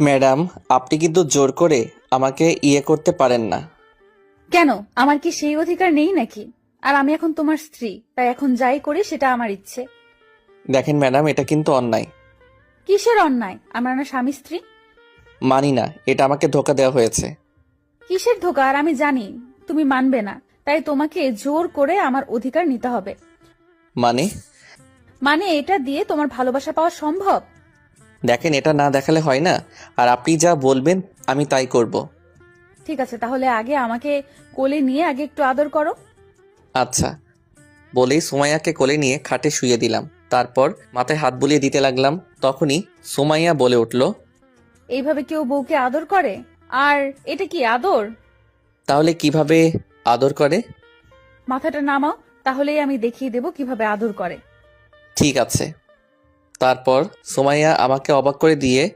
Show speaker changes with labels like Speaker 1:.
Speaker 1: Madam, আপনি কিন্তু জোর করে আমাকে ইয়ে করতে পারেন না।
Speaker 2: কেন, আমার কি সেই অধিকার নেই নাকি? আর আমি এখন তোমার স্ত্রী, তাই এখন যাই করি সেটা আমার ইচ্ছে।
Speaker 1: দেখেন ম্যাডাম, এটা কিন্তু অন্যায়।
Speaker 2: কিসের অন্যায়? আমরা না স্বামী স্ত্রী?
Speaker 1: মানি না, এটা আমাকে ধোকা দেওয়া হয়েছে।
Speaker 2: কিসের ধোকা? আর আমি জানি তুমি মানবে না, তাই তোমাকে জোর করে আমার অধিকার নিতে হবে।
Speaker 1: মানে?
Speaker 2: মানে এটা দিয়ে তোমার ভালোবাসা পাওয়া সম্ভব?
Speaker 1: দেখেন, এটা না দেখালে হয় না। আর আপনি যা বলবেন আমি তাই করব।
Speaker 2: ঠিক আছে, তাহলে আগে আমাকে কোলে নিয়ে আগে একটু আদর করো।
Speaker 1: আচ্ছা। বলেই সুমাইয়াকে কোলে নিয়ে খাটে শুইয়ে দিলাম। তারপর মাথায় হাত বুলিয়ে দিতে লাগলাম। তখনই সুমাইয়া বলে উঠল,
Speaker 2: এইভাবে কেউ বউকে আদর করে? আর এটা কি আদর?
Speaker 1: তাহলে কিভাবে আদর করে?
Speaker 2: মাথাটা নামাও, তাহলেই আমি দেখিয়ে দেব কিভাবে আদর করে।
Speaker 1: ঠিক আছে। তারপর সুমাইয়া আমাকে অবাক করে দিয়ে